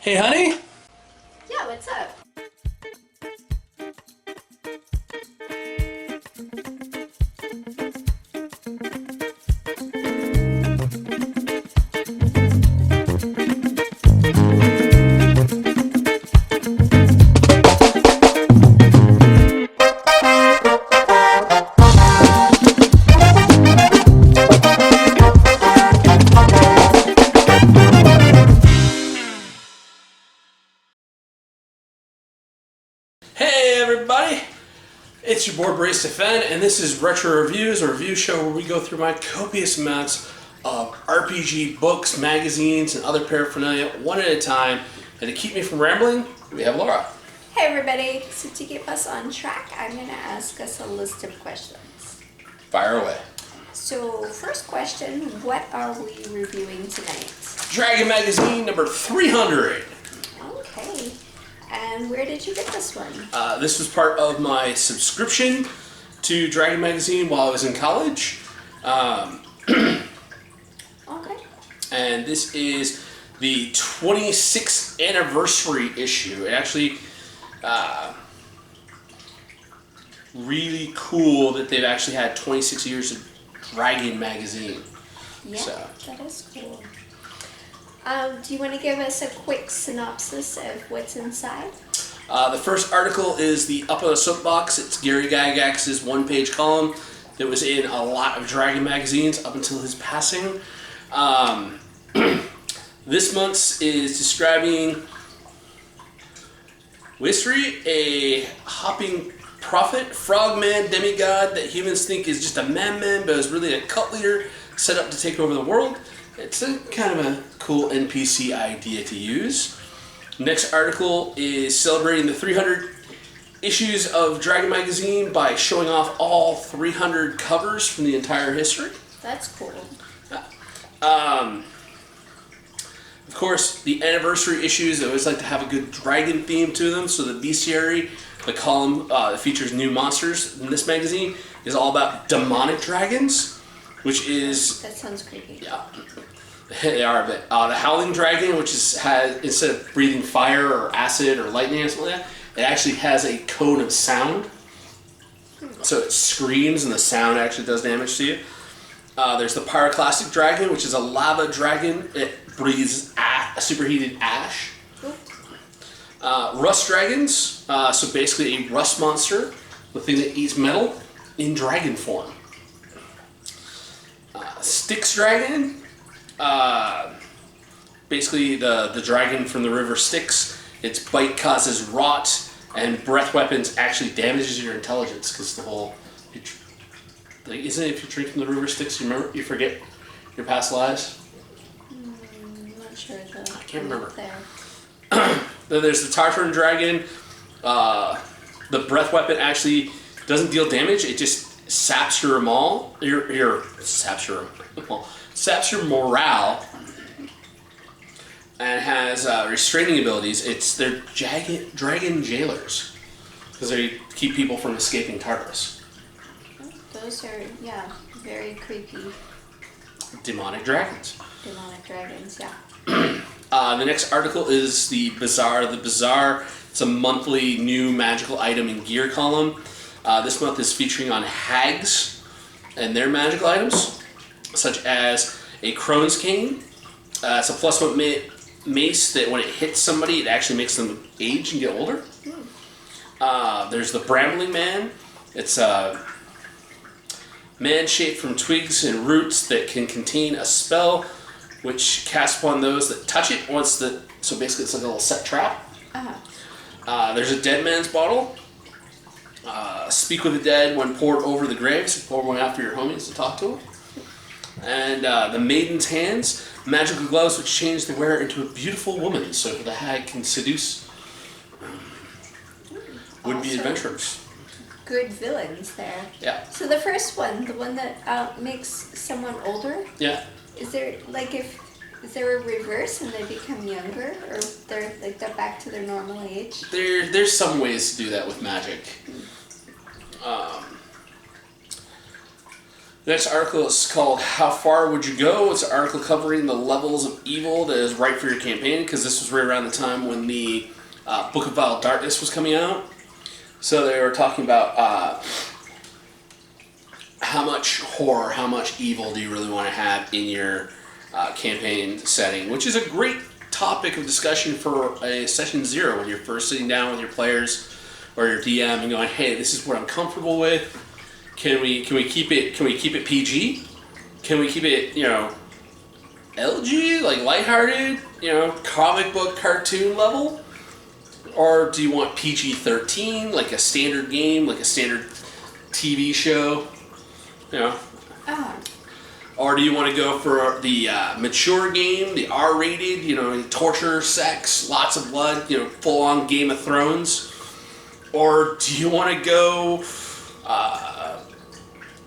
Hey, honey. Yeah, what's up? Hey, everybody. It's your boy Brace Defend, and this is Retro Reviews, a review show where we go through my copious amounts of RPG books, magazines, and other paraphernalia one at a time. And to keep me from rambling, we have Laura. Hey everybody, so to keep us on track, I'm going to ask us a list of questions. Fire away. So, first question, what are we reviewing tonight? Dragon Magazine number 300. Okay, and where did you get this one? This was part of my subscription to Dragon Magazine while I was in college. Okay. And this is the 26th anniversary issue. It actually, really cool that they've actually had 26 years of Dragon Magazine. Yeah, So. that is cool. Do you want to give us a quick synopsis of what's inside? The first article is the Up on the Soapbox. It's Gary Gygax's one-page column that was in a lot of Dragon magazines up until his passing. This month's is describing Wistry, a hopping prophet, frogman, demigod that humans think is just a man-man, but is really a cult leader set up to take over the world. It's a kind of a cool NPC idea to use. Next article is celebrating the 300 issues of Dragon Magazine by showing off all 300 covers from the entire history. That's cool. Of course, the anniversary issues, they always like to have a good dragon theme to them. So the bestiary, the column that features new monsters in this magazine, is all about demonic dragons, which is... That sounds creepy. Yeah, they are a bit. The howling dragon, which has, instead of breathing fire or acid or lightning or something like that, it actually has a cone of sound. So it screams and the sound actually does damage to you. There's the pyroclastic dragon, which is a lava dragon. It breathes superheated ash. Rust dragons, so basically a rust monster, the thing that eats metal, in dragon form. Styx dragon, basically the dragon from the river Styx. Its bite causes rot, and breath weapons actually damages your intelligence, because the whole... Like, isn't it if you drink from the river Styx, you forget your past lives? I'm not sure though. I can't remember. There. Then there's the Tartarn dragon. The breath weapon actually doesn't deal damage. It just saps your saps your morale, and has restraining abilities. They're dragon jailers because they keep people from escaping Tartarus. Those are, yeah, very creepy. Demonic dragons. Demonic dragons, yeah. The next article is the Bazaar. The Bazaar, it's a monthly new magical item and gear column. This month is featuring on hags and their magical items, such as a Crone's Cane. It's a +1 mace that when it hits somebody, it actually makes them age and get older. There's the Brambling Man. It's a man shaped from twigs and roots that can contain a spell which casts upon those that touch it so basically it's like a little set trap. There's a Dead Man's Bottle. Speak with the dead when poured over the graves. Pour one out for your homies to talk to them. And the Maiden's Hands. Magical gloves which change the wearer into a beautiful woman so the hag can seduce would-be adventurers. Good villains there. Yeah. So the first one, the one that makes someone older, Yeah. is there a reverse and they become younger, or they're back to their normal age? There's some ways to do that with magic. The next article is called How Far Would You Go? It's an article covering the levels of evil that is right for your campaign, because this was right around the time when the Book of Vile Darkness was coming out. So they were talking about how much horror, how much evil do you really want to have in your campaign setting, which is a great topic of discussion for a session 0 when you're first sitting down with your players or your DM and going, hey, this is what I'm comfortable with. Can we keep it PG? Can we keep it, LG, like lighthearted, comic book cartoon level? Or do you want PG-13, like a standard game, like a standard TV show? Or do you want to go for the mature game, the R-rated, torture, sex, lots of blood, full-on Game of Thrones? Or do you want to go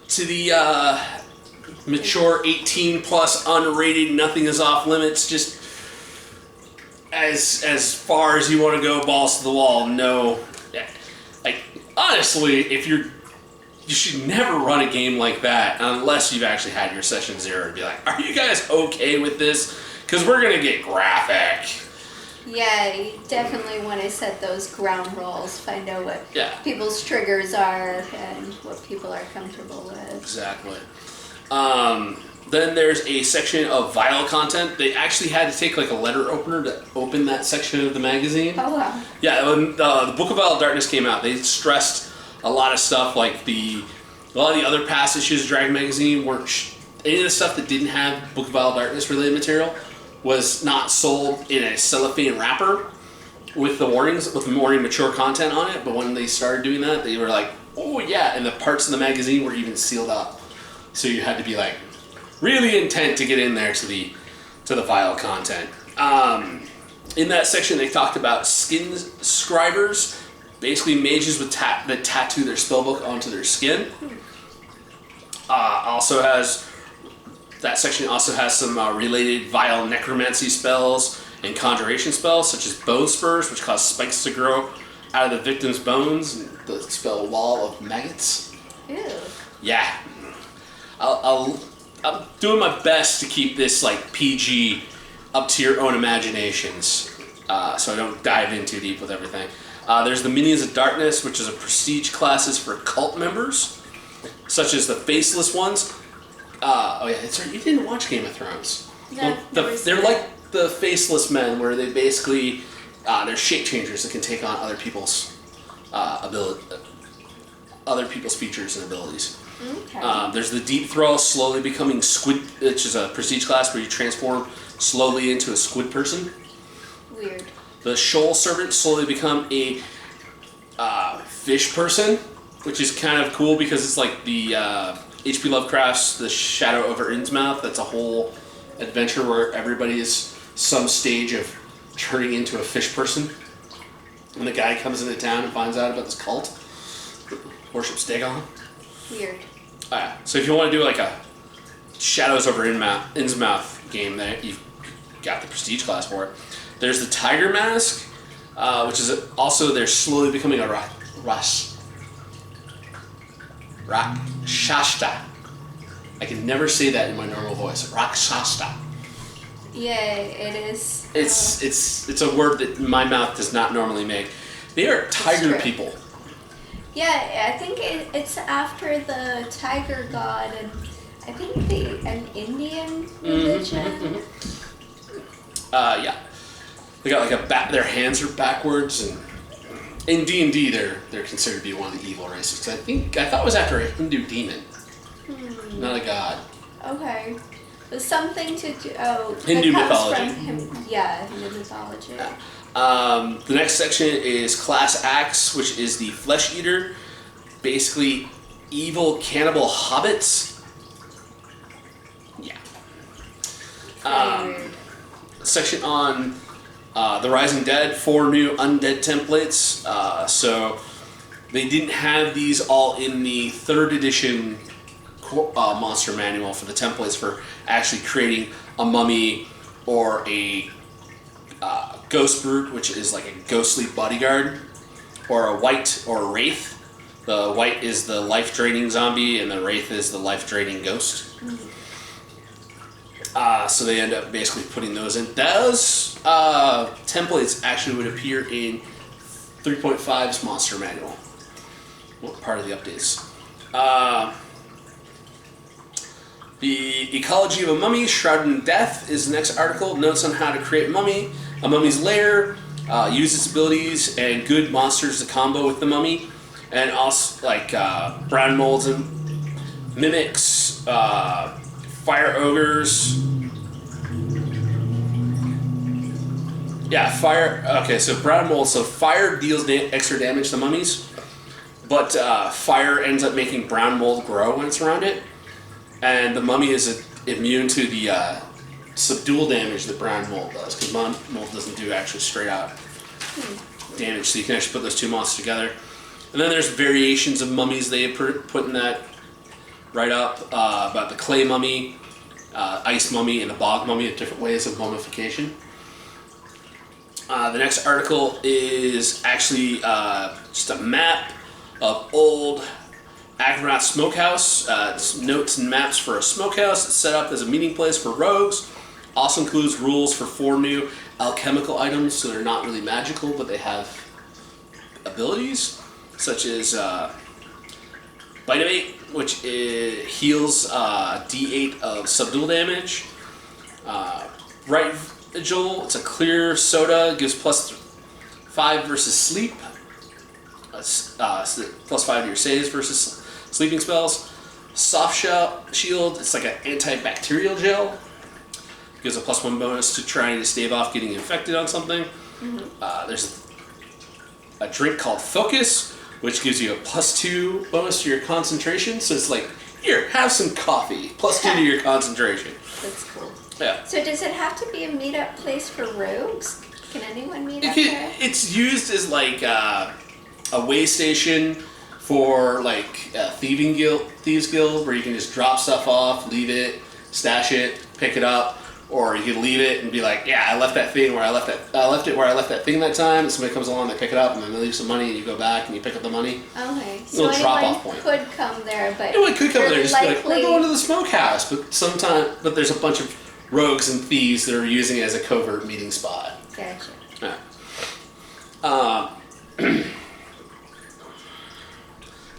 to the mature 18 plus unrated, nothing is off limits, just as far as you want to go, balls to the wall? No. Like, honestly, you should never run a game like that unless you've actually had your session 0 and be like, are you guys okay with this? Because we're going to get graphic. Yeah, you definitely want to set those ground rules, find out what people's triggers are and what people are comfortable with. Exactly. Then there's a section of vile content. They actually had to take like a letter opener to open that section of the magazine. Oh, wow. Yeah, when the Book of Vile Darkness came out, they stressed a lot of stuff, like a lot of the other past issues of Dragon Magazine weren't any of the stuff that didn't have Book of Vile Darkness related material was not sold in a cellophane wrapper with the warnings, with the warning mature content on it. But when they started doing that, they were like, oh yeah, and the parts of the magazine were even sealed up. So you had to be like really intent to get in there to the vile content. In that section, they talked about skin scribers, basically mages with that tattoo their spellbook onto their skin. That section also has some related vile necromancy spells and conjuration spells, such as bone spurs, which cause spikes to grow out of the victim's bones, and the spell Wall of Maggots. Ew. Yeah. I'm doing my best to keep this like PG, up to your own imaginations, so I don't dive in too deep with everything. There's the Minions of Darkness, which is a prestige classes for cult members, such as the Faceless Ones. That's right, you didn't watch Game of Thrones. No, they're like the Faceless Men, where they basically, they're shape changers that can take on other people's features and abilities. Okay. There's the Deep Thrall, slowly becoming squid, which is a prestige class where you transform slowly into a squid person. Weird. The Shoal Servant, slowly become a fish person, which is kind of cool because it's like the H.P. Lovecraft's The Shadow over Innsmouth. That's a whole adventure where everybody is some stage of turning into a fish person. And the guy comes into town and finds out about this cult that worships Dagon. Weird. So if you want to do like a Shadows over Innsmouth game, that you've got the prestige class for it. There's the Tiger Mask, which is also they're slowly becoming a Rakshasta. I can never say that in my normal voice. Rakshasta. Yeah, it is. It's a word that my mouth does not normally make. They are tiger people. Yeah, I think it's after the tiger god, and I think an Indian religion. Yeah. They got like their hands are backwards, and in D&D they're considered to be one of the evil races. I thought it was after a Hindu demon, not a god. Okay. There's something to do. Oh, Hindu mythology. Hindu mythology. Yeah. The next section is Class Axe, which is the Flesh Eater, basically evil cannibal hobbits. Yeah. Section on the Rising Dead, 4 new undead templates. So they didn't have these all in the 3rd edition monster manual for the templates for actually creating a mummy or a ghost brute, which is like a ghostly bodyguard, or a wight or a wraith, The white is the life-draining zombie, and the wraith is the life-draining ghost. So they end up basically putting those in. Those templates actually would appear in 3.5's Monster Manual. What part of the updates? The Ecology of a Mummy, Shrouded in Death, is the next article. Notes on how to create a mummy's lair, use its abilities, and good monsters to combo with the mummy. And also, like, brown molds and mimics, fire ogres. Yeah, fire. Okay, so brown mold. So fire deals extra damage to mummies, but fire ends up making brown mold grow when it's around it. And the mummy is immune to the subdual damage that brown mold does, because mold doesn't do actually straight out damage. So you can actually put those two monsters together. And then there's variations of mummies they put in that write-up about the clay mummy, ice mummy, and the bog mummy, different ways of mummification. The next article is actually just a map of old Agronauts Smokehouse. It's notes and maps for a smokehouse. It's set up as a meeting place for rogues. Also includes rules for 4 new alchemical items, so they're not really magical, but they have abilities, such as Vitamate, which heals D8 of subdual damage. Right Vigil, it's a clear soda, gives +5 versus sleep. +5 to your saves versus sleeping spells. Soft Shield, it's like an antibacterial gel. Gives a +1 bonus to trying to stave off getting infected on something. There's a drink called Focus, which gives you a +2 bonus to your concentration. So it's like, here, have some coffee. +2 to your concentration. That's cool. Yeah. So does it have to be a meetup place for rogues? Can anyone meet up there? It's used as like a way station for like a thieves guild, where you can just drop stuff off, leave it, stash it, pick it up, or you can leave it and be like, yeah, I left that thing where I left it where I left that thing that time. And somebody comes along, they pick it up, and then they leave some money, and you go back and you pick up the money. Okay, so little drop-off anyone point. could come there, but Anyone could come there, just be like, likely... we're going to the smokehouse, but there's a bunch of rogues and thieves that are using it as a covert meeting spot. Gotcha. Yeah.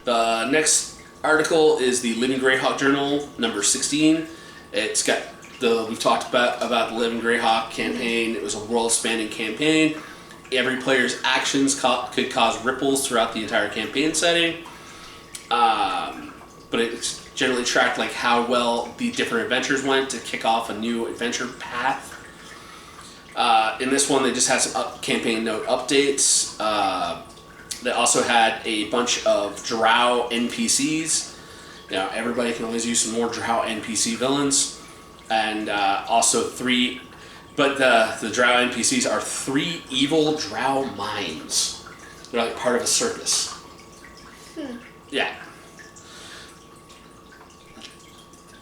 The next article is the Living Greyhawk Journal, number 16. It's got we've talked about the Living Greyhawk campaign. It was a world-spanning campaign. Every player's actions could cause ripples throughout the entire campaign setting. But it's generally tracked like how well the different adventures went to kick off a new adventure path. In this one, they just had some campaign note updates. They also had a bunch of drow NPCs. Now, everybody can always use some more drow NPC villains. And also 3... But the drow NPCs are 3 evil drow mimes. They're like part of a circus. Yeah.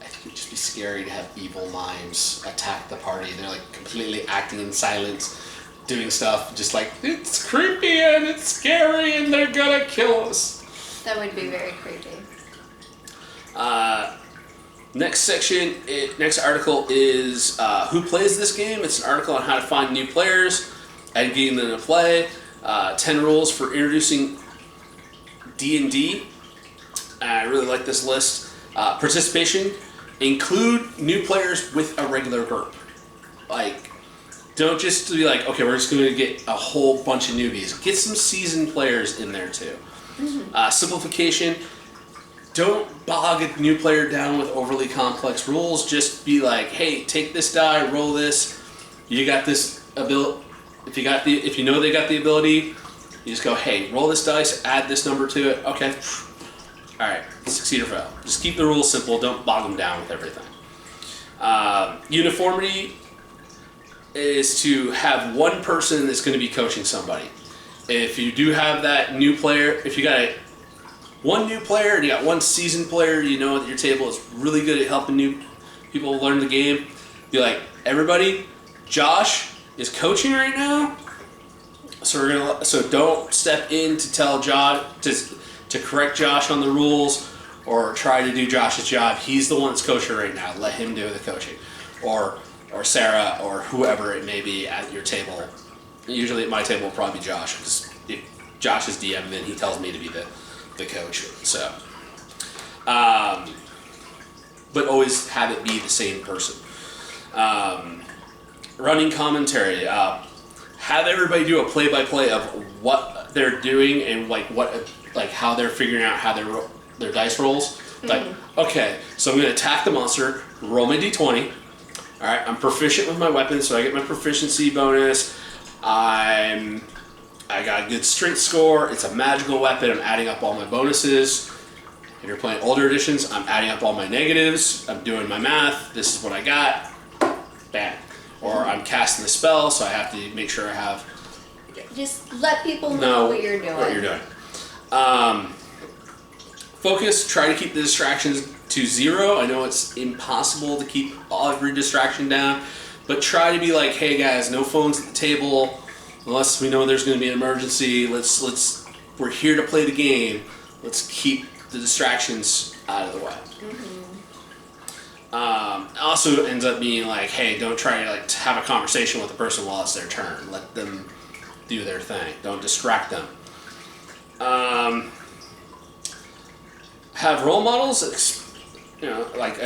I think it'd just be scary to have evil mimes attack the party. They're like completely acting in silence, doing stuff, just like, it's creepy and it's scary and they're gonna kill us. That would be very creepy. Next article is who plays this game. It's an article on how to find new players and getting them to play. 10 rules for introducing D&D. I really like this list. Participation. Include new players with a regular group. Like, don't just be like, okay, we're just going to get a whole bunch of newbies. Get some seasoned players in there too. Simplification. Don't bog a new player down with overly complex rules. Just be like, hey, take this die, roll this. You got this ability. If you know they got the ability, you just go, hey, roll this dice, add this number to it. Okay. All right, succeed or fail. Just keep the rules simple. Don't bog them down with everything. Uniformity is to have one person that's going to be coaching somebody. If you do have that new player, if you got one new player and you got one seasoned player, you know that your table is really good at helping new people learn the game, be like, everybody, Josh is coaching right now, so don't step in to tell Josh, to correct Josh on the rules or try to do Josh's job. He's the one that's coaching right now. Let him do the coaching. Or Sarah or whoever it may be at your table. Usually at my table will probably be Josh, because if Josh is DM, then he tells me to be the coach. So, but always have it be the same person. Running commentary. Have everybody do a play-by-play of what they're doing and how they're figuring out how their dice rolls. Like, okay, so I'm going to attack the monster, roll my d20. All right, I'm proficient with my weapon, so I get my proficiency bonus. I got a good strength score. It's a magical weapon. I'm adding up all my bonuses. If you're playing older editions, I'm adding up all my negatives. I'm doing my math. This is what I got. Bam. Or I'm casting the spell, so I have to make sure I have... Just let people know what you're doing. What you're doing. Focus. Try to keep the distractions to 0. I know it's impossible to keep every distraction down, but try to be like, hey guys, no phones at the table unless we know there's going to be an emergency. We're here to play the game. Let's keep the distractions out of the way. Also ends up being like, hey, don't try to have a conversation with the person while it's their turn. Let them do their thing. Don't distract them. Have role models. It's like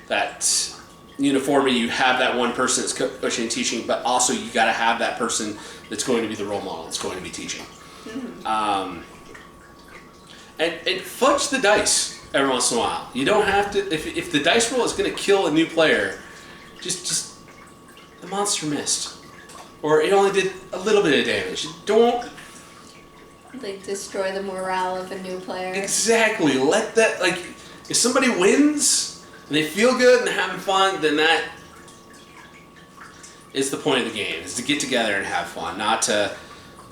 that uniformity. You have that one person that's coaching and teaching, but also you got to have that person that's going to be the role model. That's going to be teaching. And fudge the dice every once in a while. You don't have to. If the dice roll is going to kill a new player, just the monster missed, or it only did a little bit of damage. Don't destroy the morale of a new player. Exactly. Let that if somebody wins and they feel good and they're having fun, then that is the point of the game. Is to get together and have fun, not to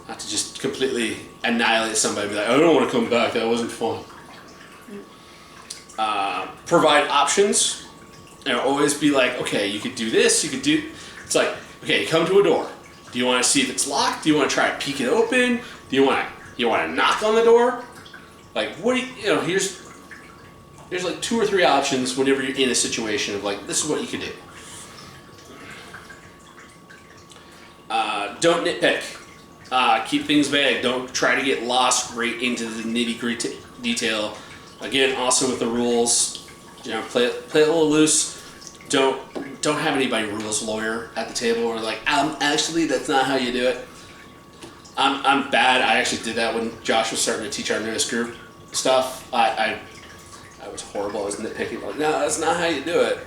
just completely annihilate somebody. And be like, I don't want to come back. That wasn't fun. Provide options. Always be like, okay, you could do this. You could do. It's like, okay, you come to a door. Do you want to see if it's locked? Do you want to try to peek it open? Do you want to knock on the door? What do you here's 2 or 3 options whenever you're in a situation of this is what you could do. Don't nitpick. Keep things vague. Don't try to get lost right into the nitty-gritty detail. Again, also with the rules, play a little loose. Don't have anybody rules lawyer at the table or actually that's not how you do it. I'm bad. I actually did that when Josh was starting to teach our newest group stuff. I was horrible. I was nitpicking. No, that's not how you do it.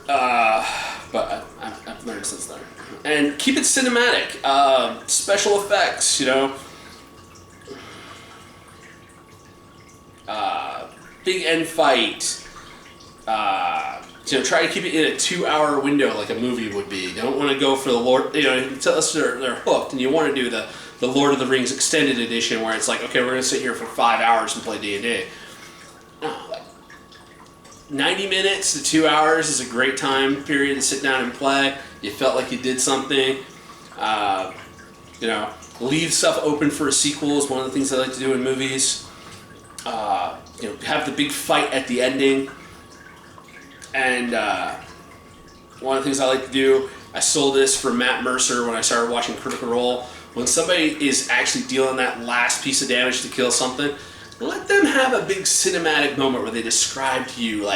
But I've learned since then. And keep it cinematic. Special effects, big end fight. Try to keep it in a 2-hour window like a movie would be. Don't want to go for the Lord. Unless they're hooked, and you want to do the Lord of the Rings extended edition where it's okay, we're going to sit here for 5 hours and play D&D. No, 90 minutes to 2 hours is a great time period to sit down and play. You felt like you did something. Leave stuff open for a sequel is one of the things I like to do in movies. Have the big fight at the ending. And one of the things I like to do, I stole this from Matt Mercer when I started watching Critical Role. When somebody is actually dealing that last piece of damage to kill something, let them have a big cinematic moment where they describe to you,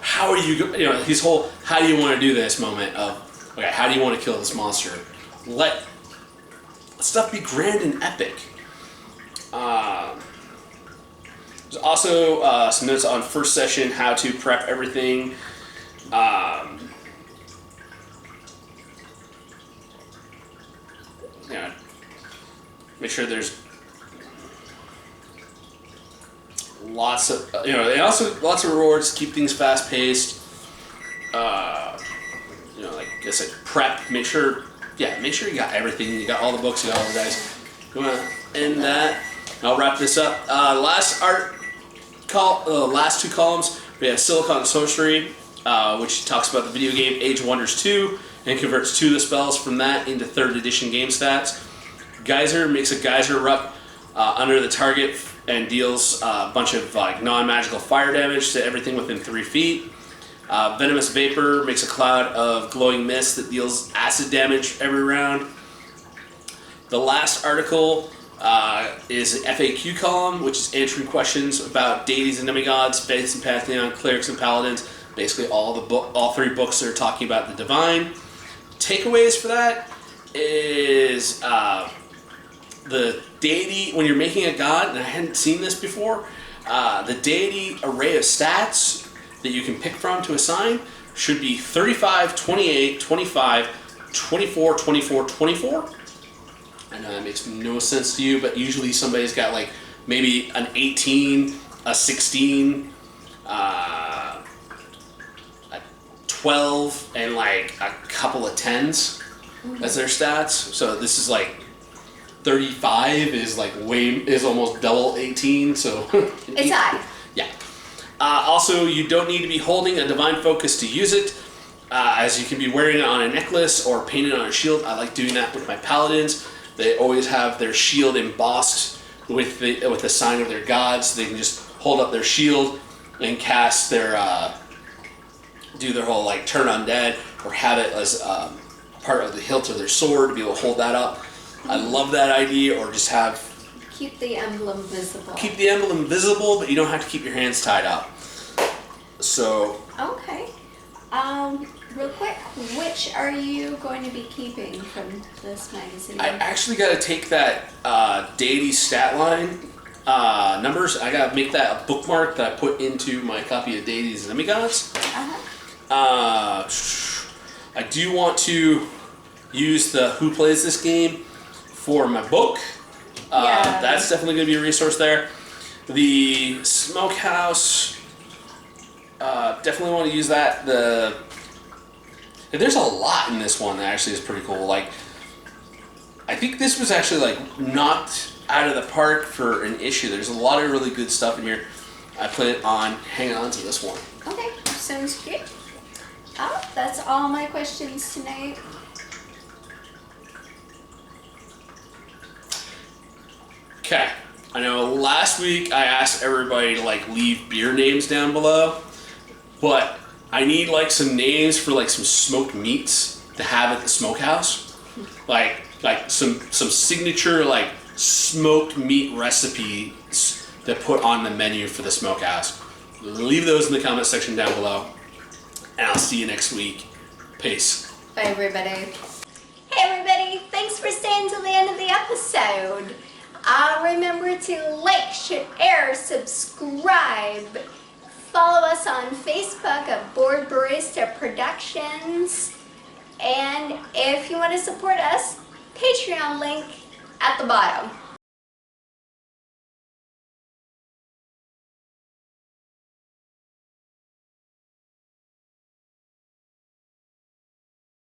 how are you, his whole, how do you want to do this moment of, okay, how do you want to kill this monster? Let stuff be grand and epic. There's also some notes on first session, how to prep everything. Make sure there's lots of, and also lots of rewards, keep things fast paced. Like I said, prep, make sure you got everything, you got all the books, you got all the dice. You want to end that? I'll wrap this up. Last 2 columns, we have Silicon Sorcery, which talks about the video game Age of Wonders 2 and converts 2 of the spells from that into 3rd edition game stats. Geyser makes a geyser erupt under the target and deals a bunch of non-magical fire damage to everything within 3 feet. Venomous Vapor makes a cloud of glowing mist that deals acid damage every round. The last article is an FAQ column, which is answering questions about deities and demigods, faiths and pantheon, clerics and paladins. Basically, all 3 books that are talking about the divine. Takeaways for that is the deity, when you're making a god, and I hadn't seen this before, the deity array of stats that you can pick from to assign should be 35, 28, 25, 24, 24, 24. I know that makes no sense to you, but usually somebody's got like maybe an 18, a 16, a 12, and like a couple of 10s as their stats. So this is like 35 is almost double 18, so it's high. Yeah. Also, you don't need to be holding a divine focus to use it, as you can be wearing it on a necklace or painted on a shield. I like doing that with my paladins. They always have their shield embossed with the sign of their gods. So they can just hold up their shield and cast their do their whole like turn undead, or have it as part of the hilt of their sword to be able to hold that up. I love that idea. Or just have keep the emblem visible. Keep the emblem visible, but you don't have to keep your hands tied up. So okay. Real quick, which are you going to be keeping from this magazine? I actually got to take that deity stat line numbers. I got to make that a bookmark that I put into my copy of Deities and Demigods. I do want to use the Who Plays This Game for my book. That's definitely going to be a resource there. The Smokehouse, definitely want to use that. There's a lot in this one that actually is pretty cool. Like, I think this was actually like knocked out of the park for an issue. There's a lot of really good stuff in here. I plan on hanging on to this one. Okay, sounds good. Oh, that's all my questions tonight. Okay, I know last week I asked everybody to like leave beer names down below, but I need like some names for like some smoked meats to have at the smokehouse, like some signature like smoked meat recipes to put on the menu for the smokehouse. Leave those in the comment section down below, and I'll see you next week. Peace. Bye, everybody. Hey, everybody! Thanks for staying till the end of the episode. Remember to like, share, subscribe. Follow us on Facebook at Board Barista Productions. And if you want to support us, Patreon link at the bottom.